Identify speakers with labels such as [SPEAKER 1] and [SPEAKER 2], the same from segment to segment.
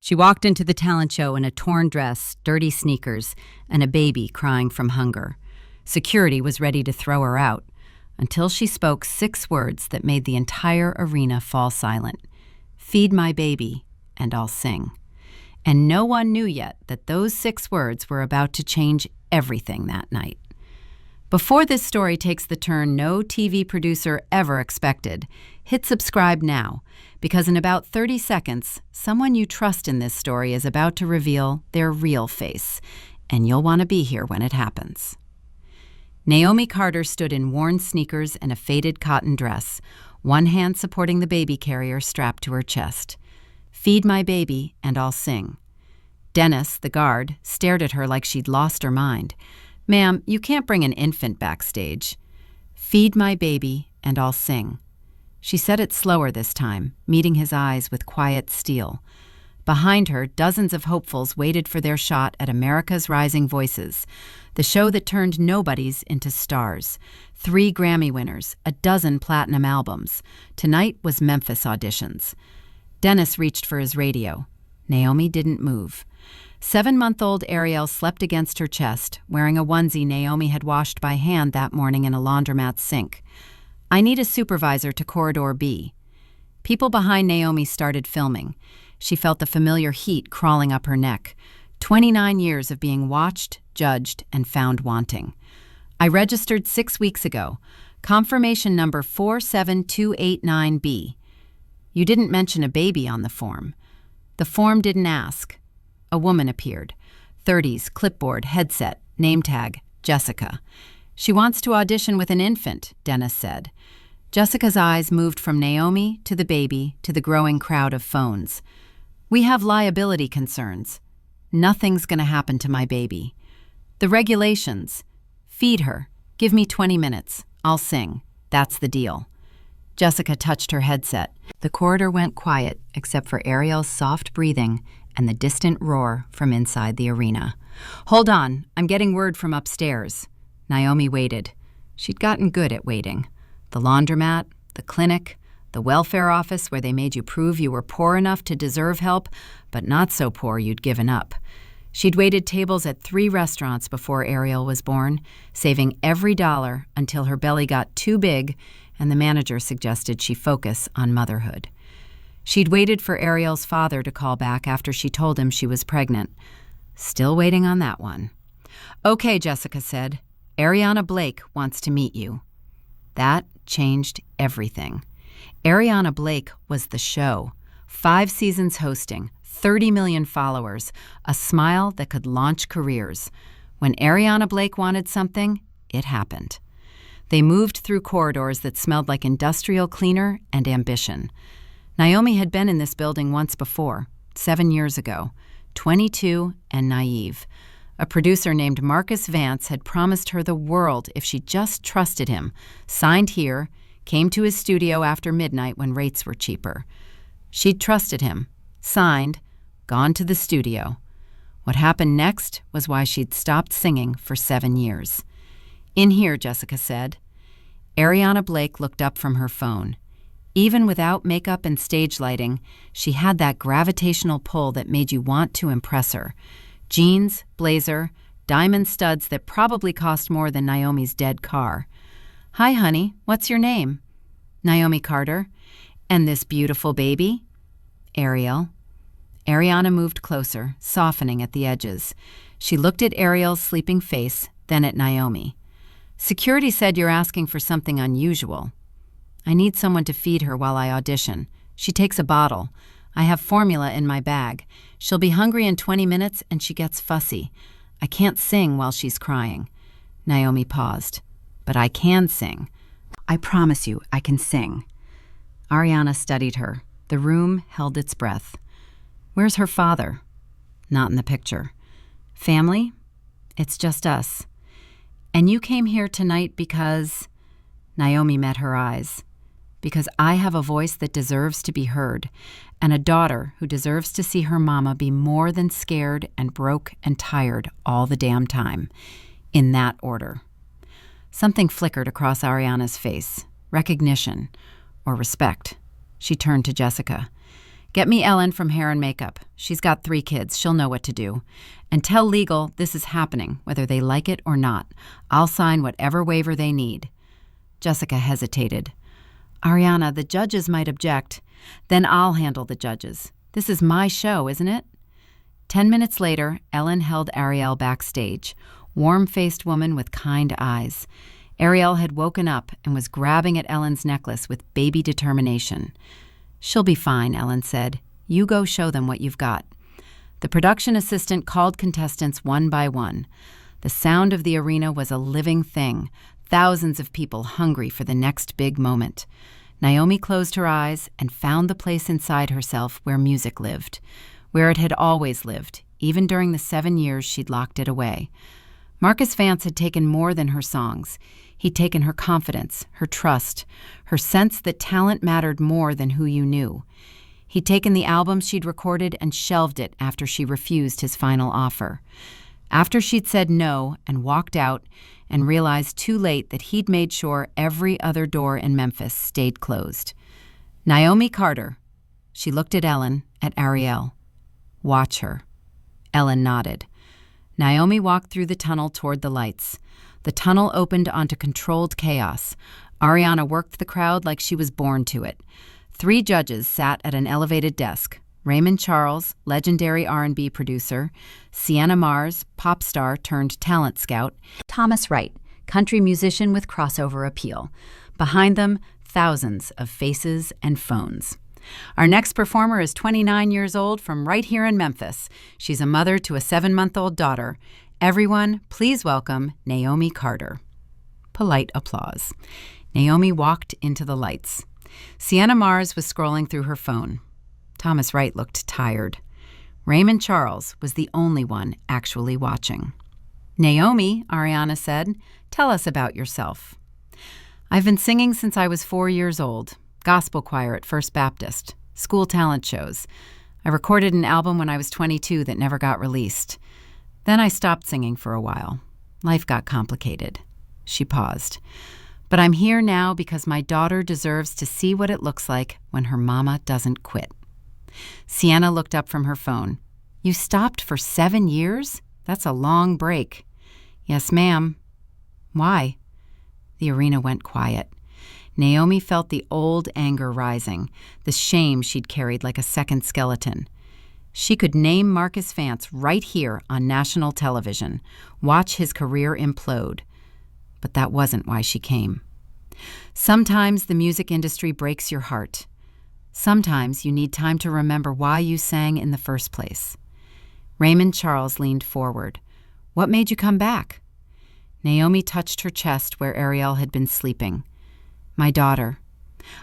[SPEAKER 1] She walked into the talent show in a torn dress, dirty sneakers, and a baby crying from hunger. Security was ready to throw her out until she spoke 6 words that made the entire arena fall silent. "Feed my baby, and I'll sing." And no one knew yet that those 6 words were about to change everything that night. Before this story takes the turn no TV producer ever expected, hit subscribe now, because in about 30 seconds, someone you trust in this story is about to reveal their real face, and you'll want to be here when it happens. Naomi Carter stood in worn sneakers and a faded cotton dress, one hand supporting the baby carrier strapped to her chest. "Feed my baby, and I'll sing." Dennis, the guard, stared at her like she'd lost her mind. "Ma'am, you can't bring an infant backstage." "Feed my baby, and I'll sing." She said it slower this time, meeting his eyes with quiet steel. Behind her, dozens of hopefuls waited for their shot at America's Rising Voices, the show that turned nobodies into stars. 3 Grammy winners, a dozen platinum albums. Tonight was Memphis auditions. Dennis reached for his radio. Naomi didn't move. 7-month-old Ariel slept against her chest, wearing a onesie Naomi had washed by hand that morning in a laundromat sink. "I need a supervisor to Corridor B." People behind Naomi started filming. She felt the familiar heat crawling up her neck. 29 years of being watched, judged, and found wanting. "I registered 6 weeks ago. Confirmation number 47289B. "You didn't mention a baby on the form." The form didn't ask. A woman appeared. 30s, clipboard, headset, name tag, Jessica. "She wants to audition with an infant," Dennis said. Jessica's eyes moved from Naomi to the baby to the growing crowd of phones. "We have liability concerns. Nothing's going to happen to my baby." "The regulations. Feed her. Give me 20 minutes. I'll sing. That's the deal." Jessica touched her headset. The corridor went quiet except for Ariel's soft breathing and the distant roar from inside the arena. "Hold on, I'm getting word from upstairs." Naomi waited. She'd gotten good at waiting. The laundromat, the clinic, the welfare office where they made you prove you were poor enough to deserve help, but not so poor you'd given up. She'd waited tables at 3 restaurants before Ariel was born, saving every dollar until her belly got too big and the manager suggested she focus on motherhood. She'd waited for Ariel's father to call back after she told him she was pregnant. Still waiting on that one. "Okay," Jessica said. "Ariana Blake wants to meet you." That changed everything. Ariana Blake was the show. 5 seasons hosting, 30 million followers, a smile that could launch careers. When Ariana Blake wanted something, it happened. They moved through corridors that smelled like industrial cleaner and ambition. Naomi had been in this building once before, 7 years ago, 22 and naive. A producer named Marcus Vance had promised her the world if she just trusted him, signed here, came to his studio after midnight when rates were cheaper. She'd trusted him, signed, gone to the studio. What happened next was why she'd stopped singing for 7 years. "In here," Jessica said. Ariana Blake looked up from her phone. Even without makeup and stage lighting, she had that gravitational pull that made you want to impress her. Jeans, blazer, diamond studs that probably cost more than Naomi's dead car. "Hi, honey, what's your name?" "Naomi Carter." "And this beautiful baby?" "Ariel." Ariana moved closer, softening at the edges. She looked at Ariel's sleeping face, then at Naomi. "Security said you're asking for something unusual." "I need someone to feed her while I audition. She takes a bottle. I have formula in my bag. She'll be hungry in 20 minutes and she gets fussy. I can't sing while she's crying." Naomi paused. "But I can sing. I promise you I can sing." Ariana studied her. The room held its breath. "Where's her father?" "Not in the picture." "Family?" "It's just us." "And you came here tonight because—" Naomi met her eyes. "Because I have a voice that deserves to be heard, and a daughter who deserves to see her mama be more than scared and broke and tired all the damn time. In that order." Something flickered across Ariana's face. Recognition. Or respect. She turned to Jessica. Get me Ellen from Hair and Makeup. She's got 3 kids. She'll know what to do. And tell legal this is happening, whether they like it or not. I'll sign whatever waiver they need." Jessica hesitated. "Ariana, the judges might object. Then I'll handle the judges. This is my show, isn't it?" 10 minutes later, Ellen held Ariel backstage, warm-faced woman with kind eyes. Ariel had woken up and was grabbing at Ellen's necklace with baby determination. "She'll be fine," Ellen said. "You go show them what you've got." The production assistant called contestants one by one. The sound of the arena was a living thing, thousands of people hungry for the next big moment. Naomi closed her eyes and found the place inside herself where music lived, where it had always lived, even during the 7 years she'd locked it away. Marcus Vance had taken more than her songs. He'd taken her confidence, her trust, her sense that talent mattered more than who you knew. He'd taken the album she'd recorded and shelved it after she refused his final offer. After she'd said no and walked out and realized too late that he'd made sure every other door in Memphis stayed closed. "Naomi Carter." She looked at Ellen, at Ariel. "Watch her." Ellen nodded. Naomi walked through the tunnel toward the lights. The tunnel opened onto controlled chaos. Ariana worked the crowd like she was born to it. 3 judges sat at an elevated desk. Raymond Charles, legendary R&B producer, Sienna Mars, pop star turned talent scout, Thomas Wright, country musician with crossover appeal. Behind them, thousands of faces and phones. Our next performer is 29 years old from right here in Memphis. She's a mother to a 7-month-old daughter. Everyone, please welcome Naomi Carter. Polite applause. Naomi walked into the lights. Sienna Mars was scrolling through her phone. Thomas Wright looked tired. Raymond Charles was the only one actually watching. "Naomi," Ariana said, "tell us about yourself." "I've been singing since I was 4 years old. Gospel choir at First Baptist, school talent shows. I recorded an album when I was 22 that never got released. Then I stopped singing for a while. Life got complicated." She paused. "But I'm here now because my daughter deserves to see what it looks like when her mama doesn't quit." Sienna looked up from her phone. "You stopped for 7 years? That's a long break." "Yes, ma'am." "Why?" The arena went quiet. Naomi felt the old anger rising, the shame she'd carried like a second skeleton. She could name Marcus Vance right here on national television, watch his career implode. But that wasn't why she came. Sometimes the music industry breaks your heart. Sometimes you need time to remember why you sang in the first place. Raymond Charles leaned forward. "What made you come back?" Naomi touched her chest where Ariel had been sleeping. "My daughter.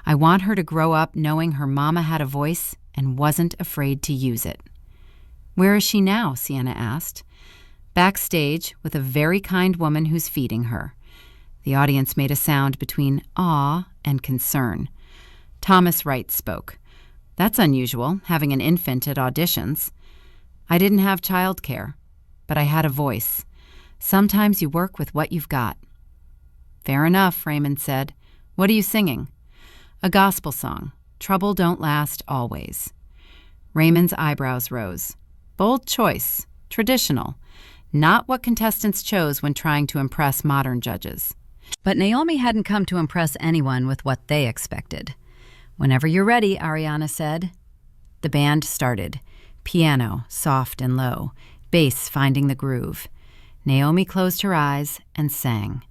[SPEAKER 1] I want her to grow up knowing her mama had a voice and wasn't afraid to use it." "Where is she now?" Sienna asked. "Backstage with a very kind woman who's feeding her." The audience made a sound between awe and concern. Thomas Wright spoke. "That's unusual, having an infant at auditions." "I didn't have childcare, but I had a voice. Sometimes you work with what you've got." "Fair enough," Raymond said. "What are you singing?" "A gospel song, Trouble Don't Last Always." Raymond's eyebrows rose. Bold choice, traditional, not what contestants chose when trying to impress modern judges. But Naomi hadn't come to impress anyone with what they expected. "Whenever you're ready," Ariana said. The band started. Piano, soft and low, bass finding the groove. Naomi closed her eyes and sang.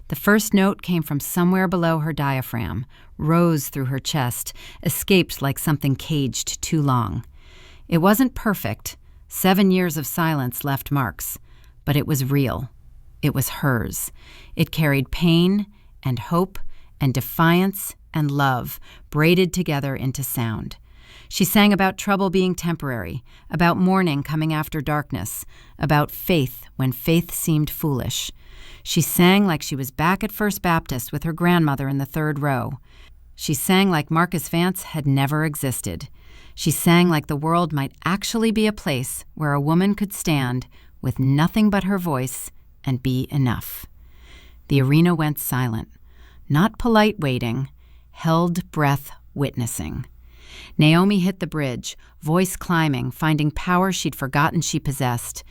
[SPEAKER 1] The first note came from somewhere below her diaphragm, rose through her chest, escaped like something caged too long. It wasn't perfect. 7 years of silence left marks, but it was real. It was hers. It carried pain and hope and defiance and love braided together into sound. She sang about trouble being temporary, about morning coming after darkness, about faith when faith seemed foolish. She sang like she was back at First Baptist with her grandmother in the 3rd row. She sang like Marcus Vance had never existed. She sang like the world might actually be a place where a woman could stand with nothing but her voice and be enough. The arena went silent, not polite waiting, held breath witnessing. Naomi hit the bridge, voice climbing, finding power she'd forgotten she possessed.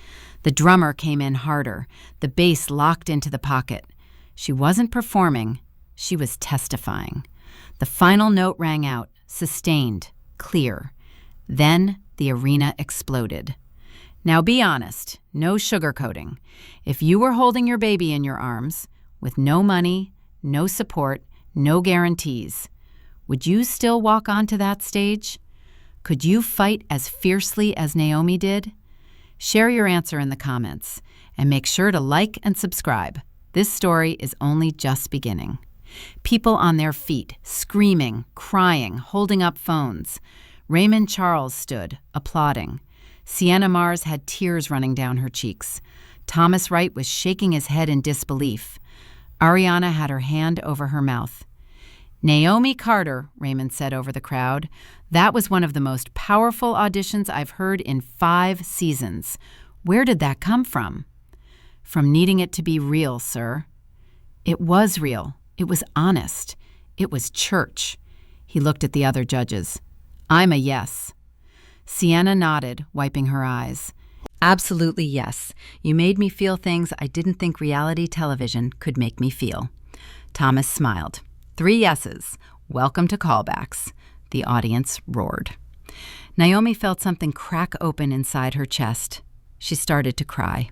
[SPEAKER 1] The drummer came in harder, the bass locked into the pocket. She wasn't performing, she was testifying. The final note rang out, sustained, clear. Then the arena exploded. Now be honest, no sugarcoating. If you were holding your baby in your arms, with no money, no support, no guarantees, would you still walk onto that stage? Could you fight as fiercely as Naomi did? Share your answer in the comments, and make sure to like and subscribe. This story is only just beginning. People on their feet, screaming, crying, holding up phones. Raymond Charles stood, applauding. Sienna Mars had tears running down her cheeks. Thomas Wright was shaking his head in disbelief. Ariana had her hand over her mouth. "Naomi Carter," Raymond said over the crowd. "That was one of the most powerful auditions I've heard in 5 seasons. Where did that come from?" "From needing it to be real, sir." "It was real. It was honest. It was church." He looked at the other judges. "I'm a yes." Sienna nodded, wiping her eyes. "Absolutely yes. You made me feel things I didn't think reality television could make me feel." Thomas smiled. 3 yeses. Welcome to callbacks. The audience roared. Naomi felt something crack open inside her chest. She started to cry.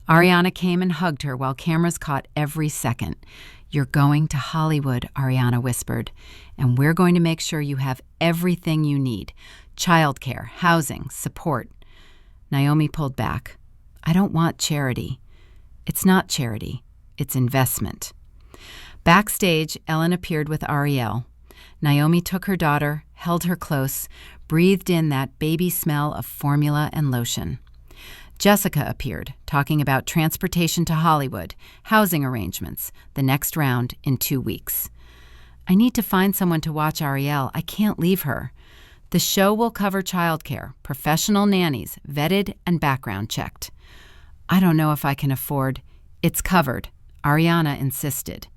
[SPEAKER 1] Ariana came and hugged her while cameras caught every second. "You're going to Hollywood," Ariana whispered, "and we're going to make sure you have everything you need. Childcare, housing, support." Naomi pulled back. "I don't want charity." "It's not charity. It's investment." Backstage, Ellen appeared with Ariel. Naomi took her daughter, held her close, breathed in that baby smell of formula and lotion. Jessica appeared, talking about transportation to Hollywood, housing arrangements, the next round in 2 weeks. "I need to find someone to watch Ariel. I can't leave her." "The show will cover childcare, professional nannies, vetted and background checked." "I don't know if I can afford." "It's covered," Ariana insisted.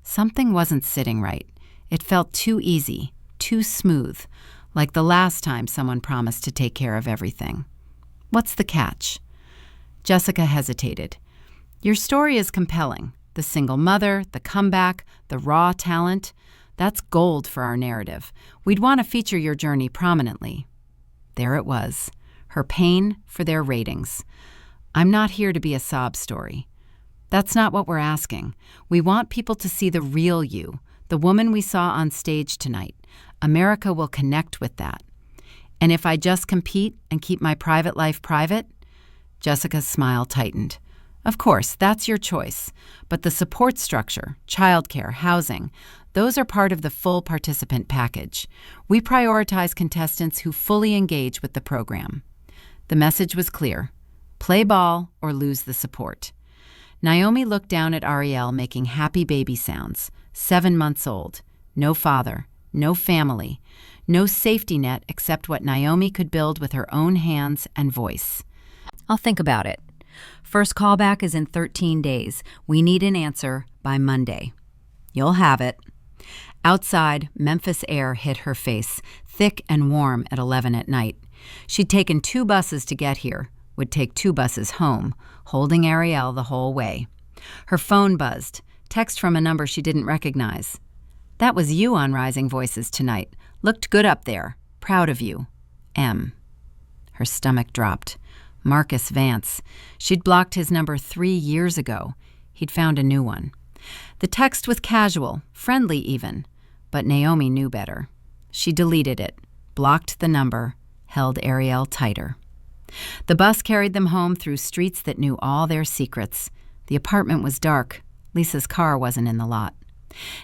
[SPEAKER 1] Something wasn't sitting right. It felt too easy, too smooth, like the last time someone promised to take care of everything. "What's the catch?" Jessica hesitated. "Your story is compelling. The single mother, the comeback, the raw talent. That's gold for our narrative. We'd want to feature your journey prominently." There it was, her pain for their ratings. "I'm not here to be a sob story." "That's not what we're asking. We want people to see the real you, the woman we saw on stage tonight. America will connect with that." "And if I just compete and keep my private life private?" Jessica's smile tightened. "Of course, that's your choice. But the support structure, childcare, housing, those are part of the full participant package. We prioritize contestants who fully engage with the program." The message was clear. Play ball or lose the support. Naomi looked down at Ariel making happy baby sounds, 7 months old. No father, no family, no safety net except what Naomi could build with her own hands and voice. "I'll think about it. First callback is in 13 days. We need an answer by Monday." "You'll have it." Outside, Memphis air hit her face, thick and warm at 11 at night. She'd taken 2 buses to get here, would take 2 buses home, holding Ariel the whole way. Her phone buzzed, text from a number she didn't recognize. "That was you on Rising Voices tonight. Looked good up there. Proud of you. M." Her stomach dropped. Marcus Vance. She'd blocked his number 3 years ago. He'd found a new one. The text was casual, friendly even, but Naomi knew better. She deleted it, blocked the number, held Ariel tighter. The bus carried them home through streets that knew all their secrets. The apartment was dark. Lisa's car wasn't in the lot.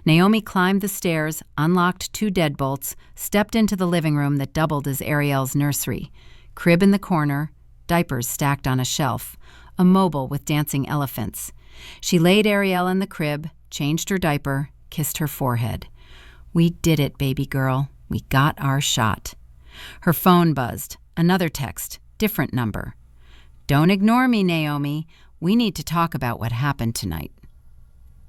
[SPEAKER 1] Naomi climbed the stairs, unlocked 2 deadbolts, stepped into the living room that doubled as Ariel's nursery. Crib in the corner, diapers stacked on a shelf, a mobile with dancing elephants. She laid Ariel in the crib, changed her diaper, kissed her forehead. "We did it, baby girl. We got our shot." Her phone buzzed. Another text, different number. "Don't ignore me, Naomi. We need to talk about what happened tonight."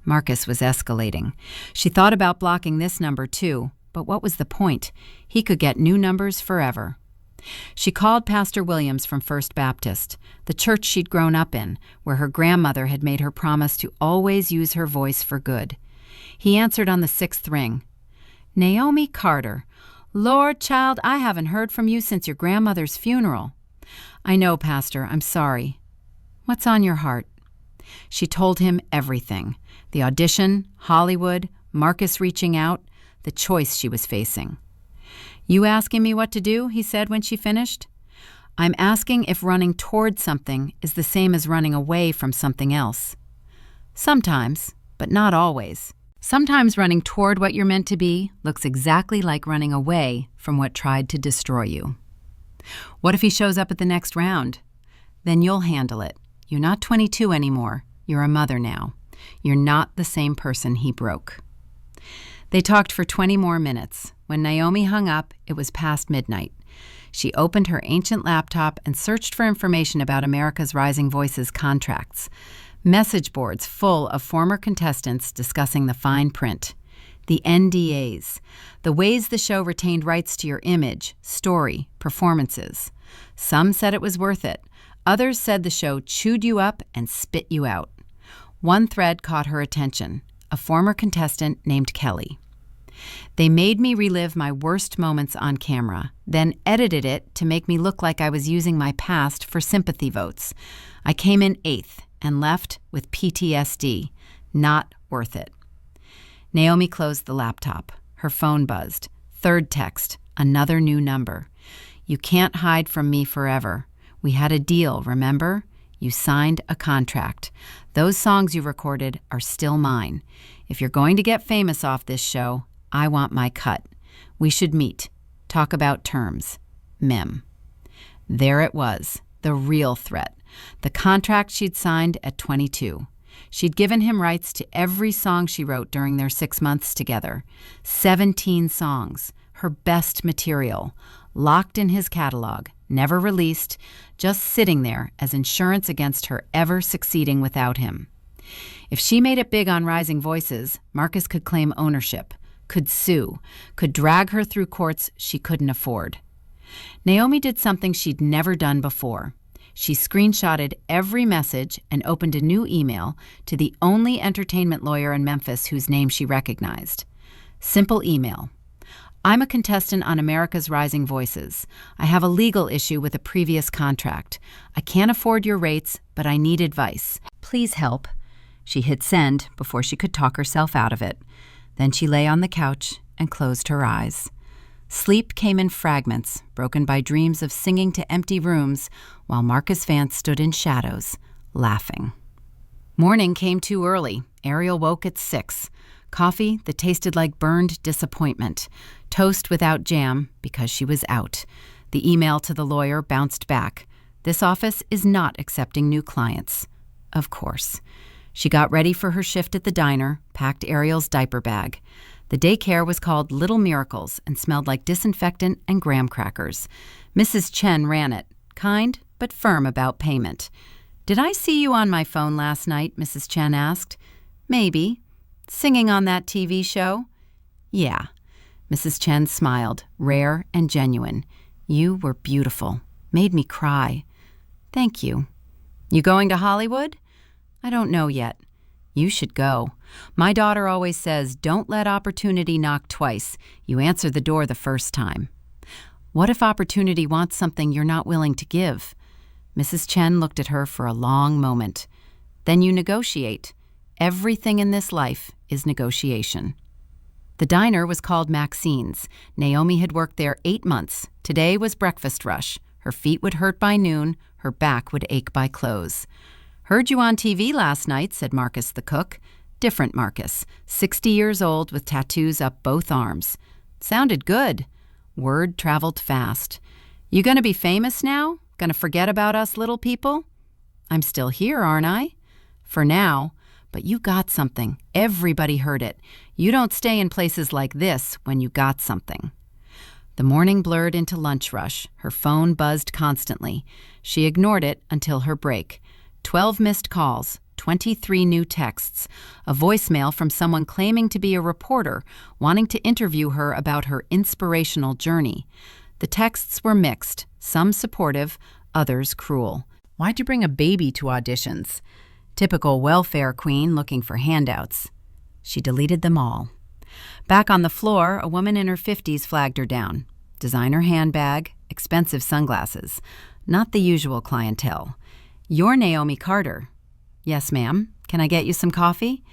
[SPEAKER 1] Marcus was escalating. She thought about blocking this number too, but what was the point? He could get new numbers forever. She called Pastor Williams from First Baptist, the church she'd grown up in, where her grandmother had made her promise to always use her voice for good. He answered on the 6th ring. "Naomi Carter. Lord, child, I haven't heard from you since your grandmother's funeral." "I know, Pastor. I'm sorry." "What's on your heart?" She told him everything. The audition, Hollywood, Marcus reaching out, the choice she was facing. "You asking me what to do?" he said when she finished. "I'm asking if running toward something is the same as running away from something else." "Sometimes, but not always. Sometimes running toward what you're meant to be looks exactly like running away from what tried to destroy you." "What if he shows up at the next round?" "Then you'll handle it. You're not 22 anymore. You're a mother now. You're not the same person he broke." They talked for 20 more minutes. When Naomi hung up, it was past midnight. She opened her ancient laptop and searched for information about America's Rising Voices contracts. Message boards full of former contestants discussing the fine print. The NDAs, the ways the show retained rights to your image, story, performances. Some said it was worth it. Others said the show chewed you up and spit you out. One thread caught her attention, a former contestant named Kelly. "They made me relive my worst moments on camera, then edited it to make me look like I was using my past for sympathy votes. I came in 8th and left with PTSD. Not worth it." Naomi closed the laptop. Her phone buzzed. 3rd text, another new number. "You can't hide from me forever. We had a deal, remember? You signed a contract. Those songs you recorded are still mine. If you're going to get famous off this show, I want my cut. We should meet. Talk about terms. Mem." There it was, the real threat. The contract she'd signed at 22. She'd given him rights to every song she wrote during their 6 months together. 17 songs, her best material, locked in his catalog, never released, just sitting there as insurance against her ever succeeding without him. If she made it big on Rising Voices, Marcus could claim ownership, could sue, could drag her through courts she couldn't afford. Naomi did something she'd never done before. She screenshotted every message and opened a new email to the only entertainment lawyer in Memphis whose name she recognized. Simple email. "I'm a contestant on America's Rising Voices. I have a legal issue with a previous contract. I can't afford your rates, but I need advice. Please help." She hit send before she could talk herself out of it. Then she lay on the couch and closed her eyes. Sleep came in fragments, broken by dreams of singing to empty rooms while Marcus Vance stood in shadows, laughing. Morning came too early. Ariel woke at 6. Coffee that tasted like burned disappointment. Toast without jam because she was out. The email to the lawyer bounced back. "This office is not accepting new clients." Of course. She got ready for her shift at the diner, packed Ariel's diaper bag. The daycare was called Little Miracles and smelled like disinfectant and graham crackers. Mrs. Chen ran it, kind but firm about payment. "Did I see you on my phone last night?" Mrs. Chen asked. "Maybe. Singing on that TV show?" "Yeah." Mrs. Chen smiled, rare and genuine. "You were beautiful. Made me cry." "Thank you." "You going to Hollywood?" "I don't know yet." "You should go. My daughter always says, don't let opportunity knock twice. You answer the door the first time." "What if opportunity wants something you're not willing to give?" Mrs. Chen looked at her for a long moment. "Then you negotiate. Everything in this life is negotiation." The diner was called Maxine's. Naomi had worked there 8 months. Today was breakfast rush. Her feet would hurt by noon. Her back would ache by close. "Heard you on TV last night," said Marcus the cook. Different Marcus, 60 years old with tattoos up both arms. Sounded good. Word traveled fast. "You gonna be famous now? Gonna forget about us little people?" "I'm still here, aren't I?" "For now. But you got something. Everybody heard it. You don't stay in places like this when you got something." The morning blurred into lunch rush. Her phone buzzed constantly. She ignored it until her break. 12 missed calls, 23 new texts, a voicemail from someone claiming to be a reporter, wanting to interview her about her inspirational journey. The texts were mixed, some supportive, others cruel. Why'd you bring a baby to auditions? Typical welfare queen looking for handouts. She deleted them all. Back on the floor, a woman in her 50s flagged her down. Designer handbag, expensive sunglasses. Not the usual clientele. "You're Naomi Carter." "Yes, ma'am. Can I get you some coffee?"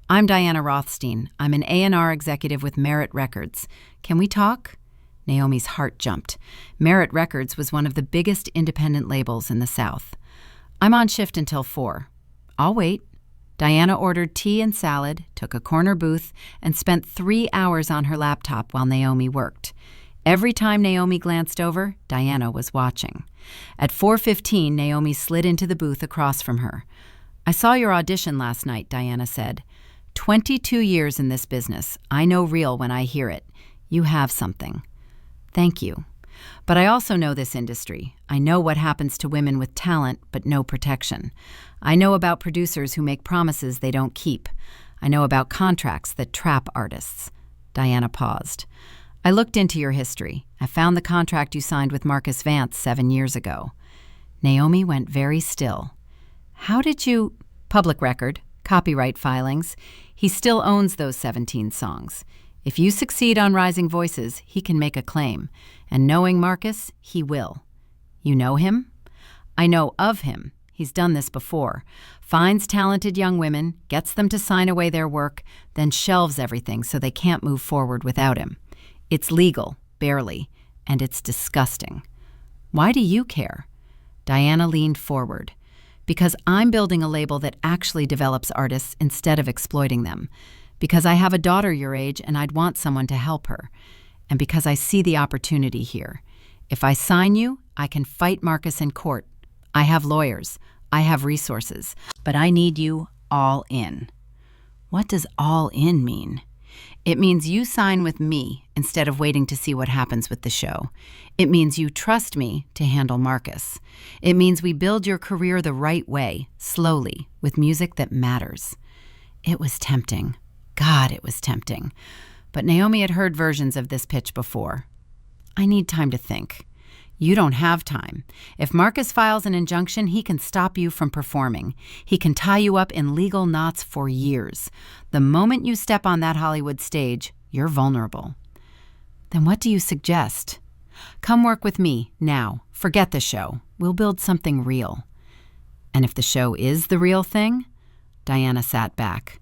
[SPEAKER 1] "I'm Diana Rothstein. I'm an A&R executive with Merit Records. Can we talk?" Naomi's heart jumped. Merit Records was one of the biggest independent labels in the South. "I'm on shift until 4. "I'll wait." Diana ordered tea and salad, took a corner booth, and spent 3 hours on her laptop while Naomi worked. Every time Naomi glanced over, Diana was watching. At 4:15, Naomi slid into the booth across from her. "I saw your audition last night," Diana said. 22 years in this business. I know real when I hear it. You have something." "Thank you. But I also know this industry. I know what happens to women with talent but no protection. I know about producers who make promises they don't keep. I know about contracts that trap artists." Diana paused. "I looked into your history. I found the contract you signed with Marcus Vance 7 years ago." Naomi went very still. "How did you—" "Public record, copyright filings. He still owns those 17 songs. If you succeed on Rising Voices, he can make a claim. And knowing Marcus, he will." "You know him?" "I know of him. He's done this before. Finds talented young women, gets them to sign away their work, then shelves everything so they can't move forward without him. It's legal, barely, and it's disgusting." "Why do you care?" Diana leaned forward. "Because I'm building a label that actually develops artists instead of exploiting them. Because I have a daughter your age and I'd want someone to help her. And because I see the opportunity here. If I sign you, I can fight Marcus in court. I have lawyers. I have resources. But I need you all in." "What does all in mean?" "It means you sign with me instead of waiting to see what happens with the show. It means you trust me to handle Marcus. It means we build your career the right way, slowly, with music that matters." It was tempting. God, it was tempting. But Naomi had heard versions of this pitch before. "I need time to think." "You don't have time. If Marcus files an injunction, he can stop you from performing. He can tie you up in legal knots for years. The moment you step on that Hollywood stage, you're vulnerable." "Then what do you suggest?" "Come work with me, now. Forget the show. We'll build something real." "And if the show is the real thing?" Diana sat back.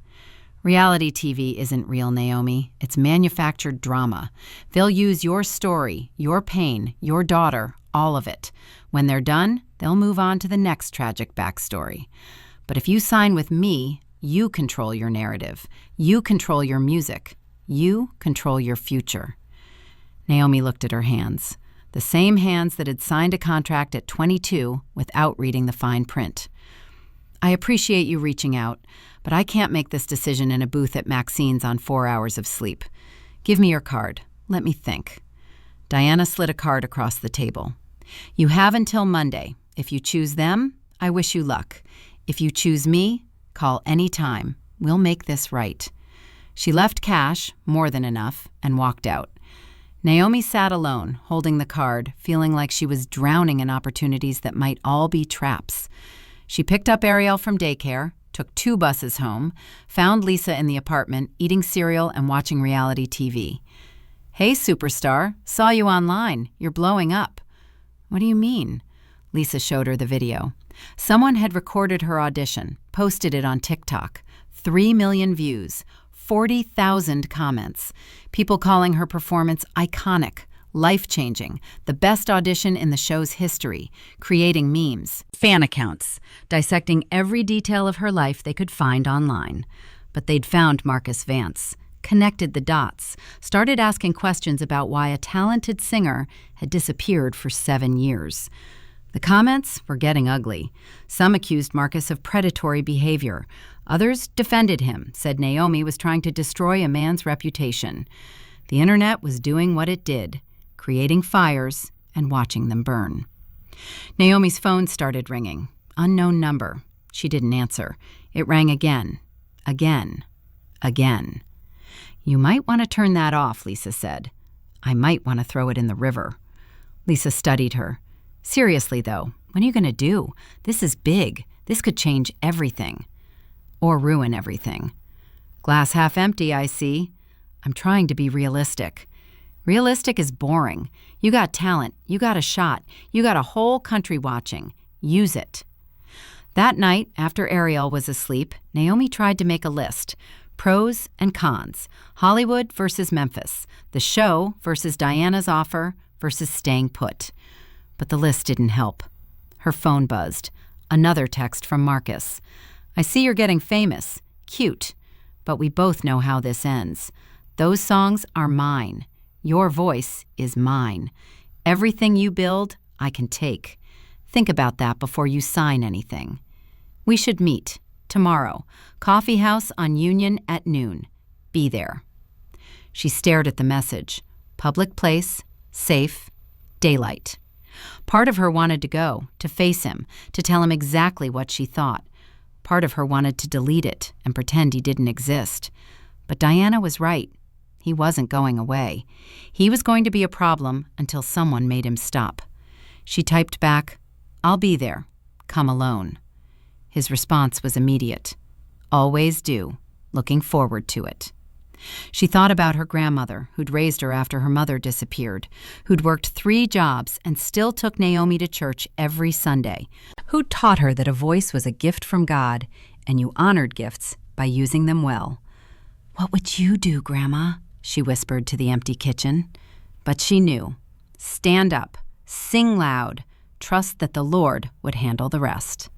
[SPEAKER 1] "Reality TV isn't real, Naomi. It's manufactured drama. They'll use your story, your pain, your daughter, all of it. When they're done, they'll move on to the next tragic backstory. But if you sign with me, you control your narrative. You control your music. You control your future." Naomi looked at her hands, the same hands that had signed a contract at 22 without reading the fine print. "I appreciate you reaching out, but I can't make this decision in a booth at Maxine's on 4 hours of sleep. Give me your card. Let me think." Diana slid a card across the table. "You have until Monday. If you choose them, I wish you luck. If you choose me, call any time. We'll make this right." She left cash, more than enough, and walked out. Naomi sat alone, holding the card, feeling like she was drowning in opportunities that might all be traps. She picked up Ariel from daycare, took 2 buses home, found Lisa in the apartment, eating cereal and watching reality TV. "Hey, superstar, saw you online. You're blowing up." "What do you mean?" Lisa showed her the video. Someone had recorded her audition, posted it on TikTok. 3 million views, 40,000 comments. People calling her performance iconic, life-changing, the best audition in the show's history, creating memes, fan accounts, dissecting every detail of her life they could find online. But they'd found Marcus Vance, connected the dots, started asking questions about why a talented singer had disappeared for 7 years. The comments were getting ugly. Some accused Marcus of predatory behavior. Others defended him, said Naomi was trying to destroy a man's reputation. The internet was doing what it did, creating fires and watching them burn. Naomi's phone started ringing. Unknown number. She didn't answer. It rang again, again, again. "You might want to turn that off," Lisa said. "I might want to throw it in the river." Lisa studied her. "Seriously, though, what are you going to do? This is big. This could change everything. Or ruin everything." "Glass half empty, I see." "I'm trying to be realistic." "Realistic is boring. You got talent. You got a shot. You got a whole country watching. Use it." That night, after Ariel was asleep, Naomi tried to make a list. Pros and cons. Hollywood versus Memphis. The show versus Diana's offer versus staying put. But the list didn't help. Her phone buzzed. Another text from Marcus. "I see you're getting famous. Cute. But we both know how this ends. Those songs are mine. Your voice is mine. Everything you build, I can take. Think about that before you sign anything. We should meet. Tomorrow. Coffee House on Union at noon. Be there." She stared at the message. Public place, safe, daylight. Part of her wanted to go, to face him, to tell him exactly what she thought. Part of her wanted to delete it and pretend he didn't exist. But Diana was right. He wasn't going away. He was going to be a problem until someone made him stop. She typed back, "I'll be there. Come alone." His response was immediate. "Always do. Looking forward to it." She thought about her grandmother, who'd raised her after her mother disappeared, who'd worked 3 jobs and still took Naomi to church every Sunday, who taught her that a voice was a gift from God and you honored gifts by using them well. "What would you do, Grandma?" she whispered to the empty kitchen. But she knew. Stand up, sing loud, trust that the Lord would handle the rest.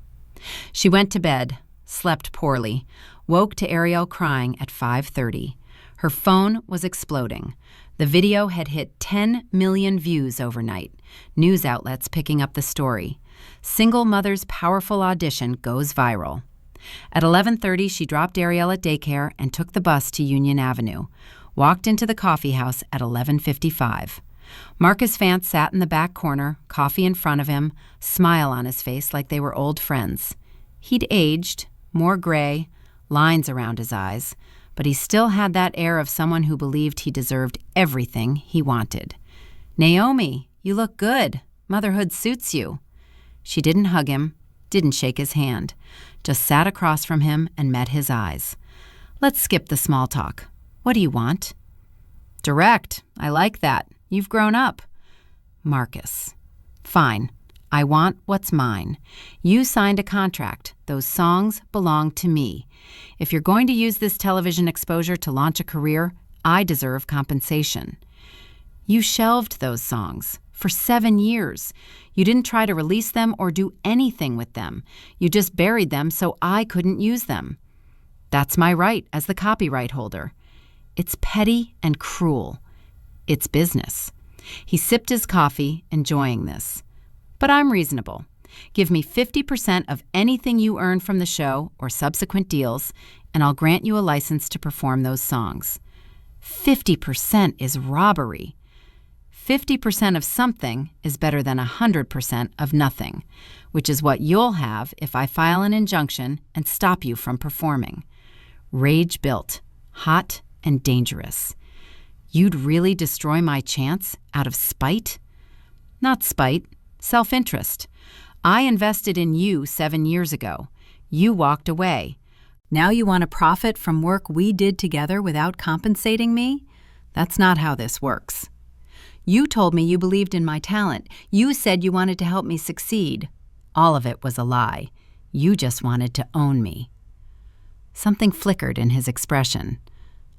[SPEAKER 1] She went to bed, slept poorly, woke to Ariel crying at 5:30. Her phone was exploding. The video had hit 10 million views overnight, news outlets picking up the story. Single mother's powerful audition goes viral. At 11:30, she dropped Ariel at daycare and took the bus to Union Avenue, walked into the coffee house at 11:55. Marcus Vance sat in the back corner, coffee in front of him, smile on his face like they were old friends. He'd aged, more gray, lines around his eyes, but he still had that air of someone who believed he deserved everything he wanted. "Naomi, you look good. Motherhood suits you." She didn't hug him, didn't shake his hand, just sat across from him and met his eyes. "Let's skip the small talk. What do you want?" "Direct. I like that. You've grown up." "Marcus." "Fine. I want what's mine. You signed a contract. Those songs belong to me. If you're going to use this television exposure to launch a career, I deserve compensation." "You shelved those songs for 7 years. You didn't try to release them or do anything with them. You just buried them so I couldn't use them." "That's my right as the copyright holder." "It's petty and cruel. It's business." He sipped his coffee, enjoying this. "But I'm reasonable. Give me 50% of anything you earn from the show or subsequent deals, and I'll grant you a license to perform those songs." 50% is robbery. 50% of something is better than 100% of nothing, which is what you'll have if I file an injunction and stop you from performing. Rage built, hot and dangerous. "You'd really destroy my chance out of spite?" "Not spite, self-interest. I invested in you 7 years ago. You walked away. Now you want to profit from work we did together without compensating me? That's not how this works. You told me you believed in my talent. You said you wanted to help me succeed. All of it was a lie. You just wanted to own me." Something flickered in his expression.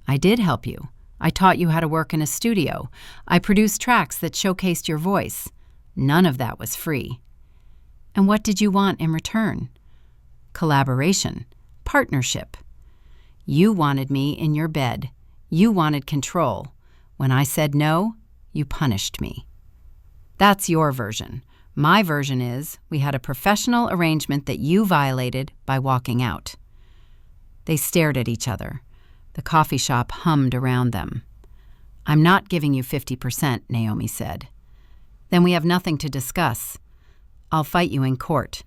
[SPEAKER 1] "I did help you. I taught you how to work in a studio. I produced tracks that showcased your voice. None of that was free." "And what did you want in return?" "Collaboration. Partnership. You wanted me in your bed. You wanted control. When I said no, you punished me." That's your version. My version is we had a professional arrangement that you violated by walking out. They stared at each other. The coffee shop hummed around them. "I'm not giving you 50%, Naomi said. "Then we have nothing to discuss. I'll fight you in court."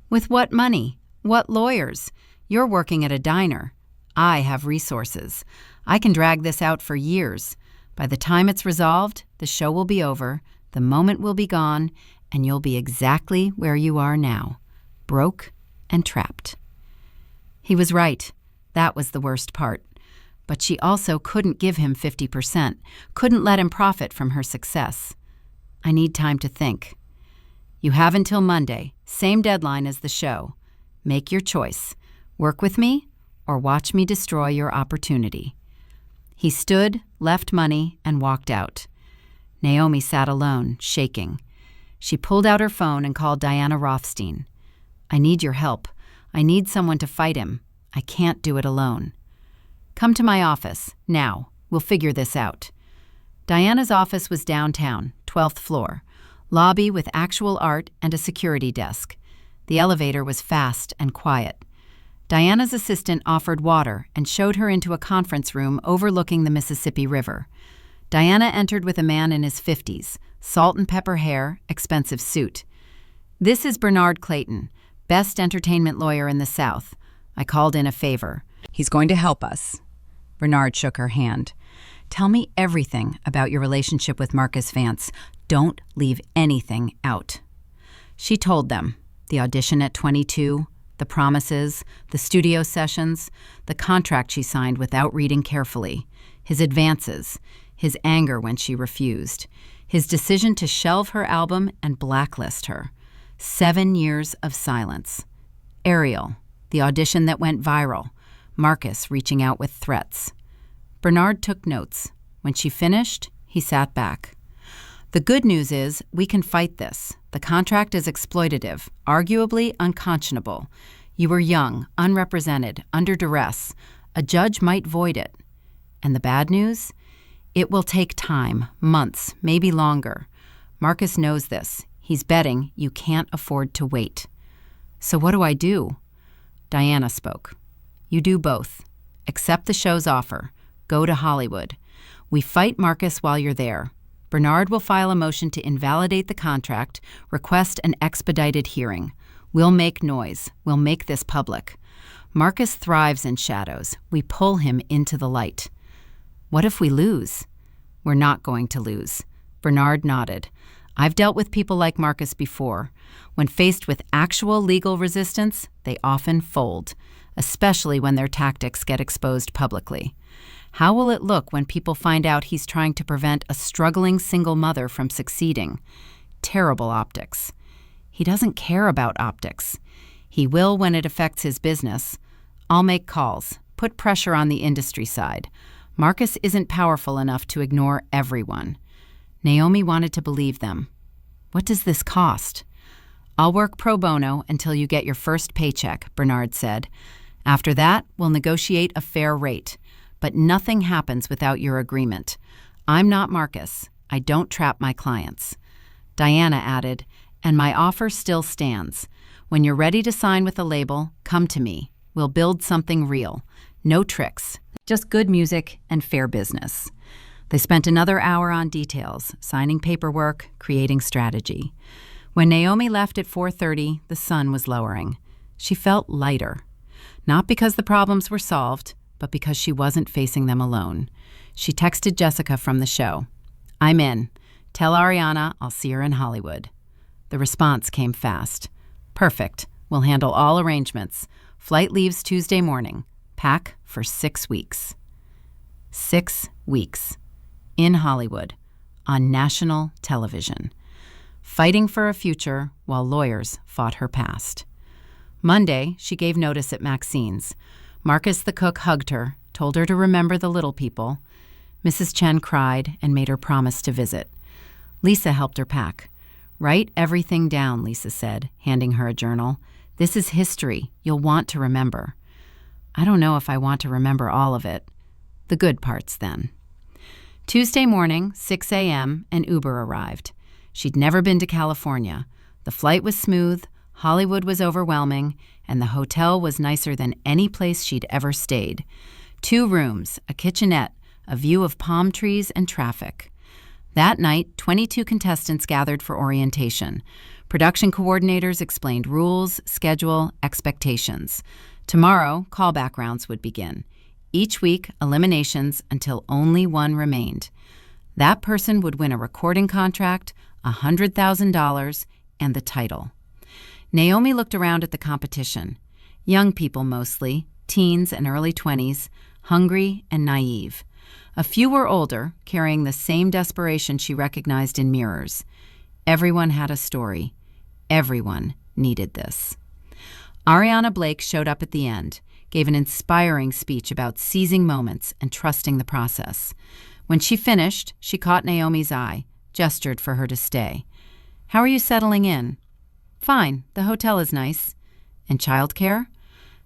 [SPEAKER 1] "With what money? What lawyers? You're working at a diner. I have resources. I can drag this out for years. By the time it's resolved, the show will be over, the moment will be gone, and you'll be exactly where you are now, broke and trapped. He was right. That was the worst part. But she also couldn't give him 50%, couldn't let him profit from her success. I need time to think. You have until Monday, same deadline as the show. Make your choice. Work with me or watch me destroy your opportunity. He stood, left money, and walked out. Naomi sat alone, shaking. She pulled out her phone and called Diana Rothstein. I need your help. I need someone to fight him. I can't do it alone. Come to my office, now. We'll figure this out. Diana's office was downtown, 12th floor. Lobby with actual art and a security desk. The elevator was fast and quiet. Diana's assistant offered water and showed her into a conference room overlooking the Mississippi River. Diana entered with a man in his 50s, salt and pepper hair, expensive suit. This is Bernard Clayton, best entertainment lawyer in the South. I called in a favor. He's going to help us. Bernard shook her hand. Tell me everything about your relationship with Marcus Vance. Don't leave anything out. She told them. The audition at 22, the promises, the studio sessions, the contract she signed without reading carefully, his advances, his anger when she refused, his decision to shelve her album and blacklist her. 7 years of silence. Ariel, the audition that went viral, Marcus reaching out with threats. Bernard took notes. When she finished, he sat back. The good news is we can fight this. The contract is exploitative, arguably unconscionable. You were young, unrepresented, under duress. A judge might void it. And the bad news? It will take time, months, maybe longer. Marcus knows this. He's betting you can't afford to wait. So what do I do? Diana spoke. You do both. Accept the show's offer. Go to Hollywood. We fight Marcus while you're there. Bernard will file a motion to invalidate the contract, request an expedited hearing. We'll make noise. We'll make this public. Marcus thrives in shadows. We pull him into the light. What if we lose? We're not going to lose. Bernard nodded. I've dealt with people like Marcus before. When faced with actual legal resistance, they often fold, especially when their tactics get exposed publicly. How will it look when people find out he's trying to prevent a struggling single mother from succeeding? Terrible optics. He doesn't care about optics. He will when it affects his business. I'll make calls, put pressure on the industry side. Marcus isn't powerful enough to ignore everyone. Naomi wanted to believe them. What does this cost? I'll work pro bono until you get your first paycheck, Bernard said. After that, we'll negotiate a fair rate. But nothing happens without your agreement. I'm not Marcus. I don't trap my clients. Diana added, and my offer still stands. When you're ready to sign with a label, come to me. We'll build something real. No tricks. Just good music and fair business. They spent another hour on details, signing paperwork, creating strategy. When Naomi left at 4:30, the sun was lowering. She felt lighter. Not because the problems were solved, but because she wasn't facing them alone. She texted Jessica from the show. I'm in. Tell Ariana I'll see her in Hollywood. The response came fast. Perfect. We'll handle all arrangements. Flight leaves Tuesday morning. Pack for 6 weeks. 6 weeks. In Hollywood. On national television. Fighting for a future while lawyers fought her past. Monday, she gave notice at Maxine's. Marcus the cook hugged her, told her to remember the little people. Mrs. Chen cried and made her promise to visit. Lisa helped her pack. Write everything down, Lisa said, handing her a journal. This is history. You'll want to remember. I don't know if I want to remember all of it. The good parts, then. Tuesday morning, 6 a.m., an Uber arrived. She'd never been to California. The flight was smooth, Hollywood was overwhelming, and the hotel was nicer than any place she'd ever stayed. 2 rooms, a kitchenette, a view of palm trees and traffic. That night, 22 contestants gathered for orientation. Production coordinators explained rules, schedule, expectations. Tomorrow, callback rounds would begin. Each week, eliminations until only one remained. That person would win a recording contract, $100,000, and the title. Naomi looked around at the competition. Young people mostly, teens and early 20s, hungry and naive. A few were older, carrying the same desperation she recognized in mirrors. Everyone had a story. Everyone needed this. Ariana Blake showed up at the end, gave an inspiring speech about seizing moments and trusting the process. When she finished, she caught Naomi's eye, gestured for her to stay. "How are you settling in?" "Fine, the hotel is nice." "And childcare?"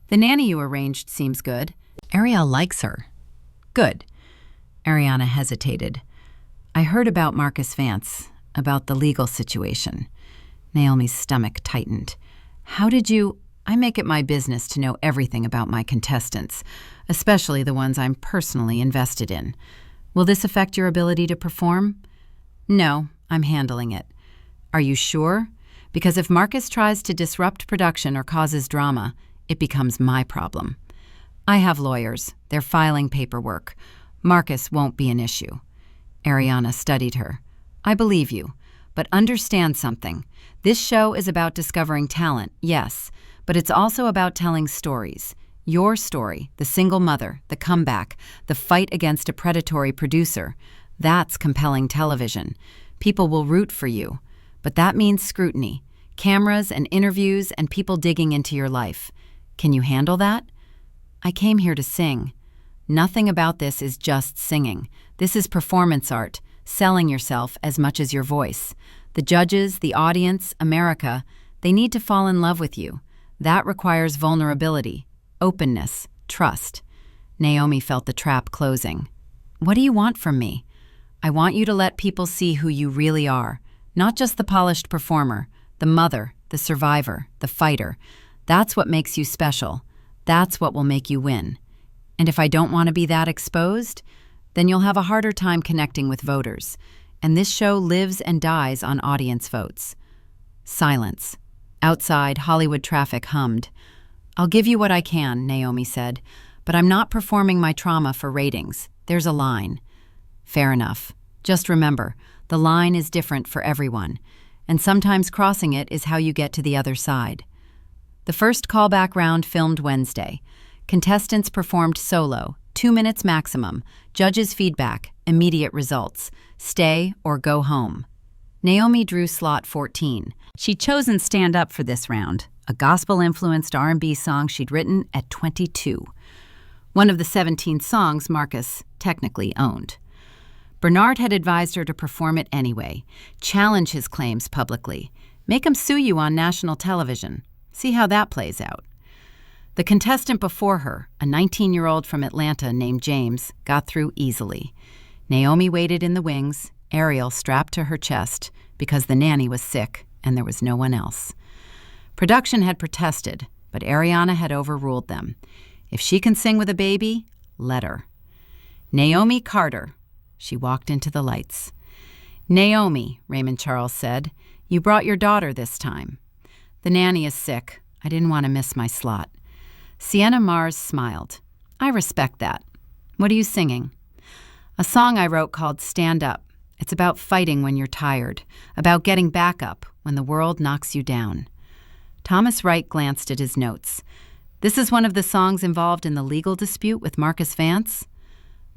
[SPEAKER 1] "The nanny you arranged seems good." "Ariel likes her." "Good." Ariana hesitated. "I heard about Marcus Vance, about the legal situation." Naomi's stomach tightened. "How did you—" "I make it my business to know everything about my contestants, especially the ones I'm personally invested in. Will this affect your ability to perform?" "No, I'm handling it." "Are you sure? Because if Marcus tries to disrupt production or causes drama, it becomes my problem." "I have lawyers. They're filing paperwork. Marcus won't be an issue." Ariana studied her. "I believe you, but understand something. This show is about discovering talent, yes, but it's also about telling stories. Your story, the single mother, the comeback, the fight against a predatory producer. That's compelling television. People will root for you. But that means scrutiny, cameras and interviews and people digging into your life. Can you handle that?" "I came here to sing." "Nothing about this is just singing. This is performance art, selling yourself as much as your voice. The judges, the audience, America, they need to fall in love with you. That requires vulnerability, openness, trust." Naomi felt the trap closing. "What do you want from me?" "I want you to let people see who you really are, not just the polished performer, the mother, the survivor, the fighter. That's what makes you special. That's what will make you win. And if I don't want to be that exposed, then you'll have a harder time connecting with voters. And this show lives and dies on audience votes." Silence. Outside, Hollywood traffic hummed. "I'll give you what I can," Naomi said, "but I'm not performing my trauma for ratings. There's a line." "Fair enough. Just remember, the line is different for everyone, and sometimes crossing it is how you get to the other side." The first callback round filmed Wednesday. Contestants performed solo, 2 minutes maximum, judges' feedback, immediate results, stay or go home. Naomi drew slot 14. She'd chosen Stand Up for this round, a gospel-influenced R&B song she'd written at 22. One of the 17 songs Marcus technically owned. Bernard had advised her to perform it anyway, challenge his claims publicly, make him sue you on national television. See how that plays out. The contestant before her, a 19-year-old from Atlanta named James, got through easily. Naomi waited in the wings, Ariel strapped to her chest, because the nanny was sick and there was no one else. Production had protested, but Ariana had overruled them. If she can sing with a baby, let her. "Naomi Carter." She walked into the lights. "Naomi," Raymond Charles said, "you brought your daughter this time." "The nanny is sick. I didn't want to miss my slot." Sienna Mars smiled. "I respect that. What are you singing?" "A song I wrote called Stand Up. It's about fighting when you're tired, about getting back up when the world knocks you down." Thomas Wright glanced at his notes. "This is one of the songs involved in the legal dispute with Marcus Vance?"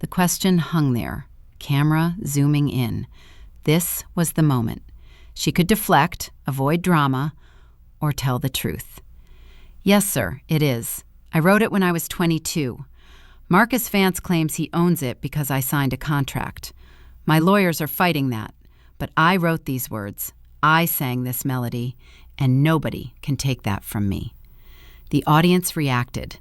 [SPEAKER 1] The question hung there, camera zooming in. This was the moment. She could deflect, avoid drama, or tell the truth. "Yes, sir, it is. I wrote it when I was 22. Marcus Vance claims he owns it because I signed a contract. My lawyers are fighting that, but I wrote these words. I sang this melody, and nobody can take that from me." The audience reacted.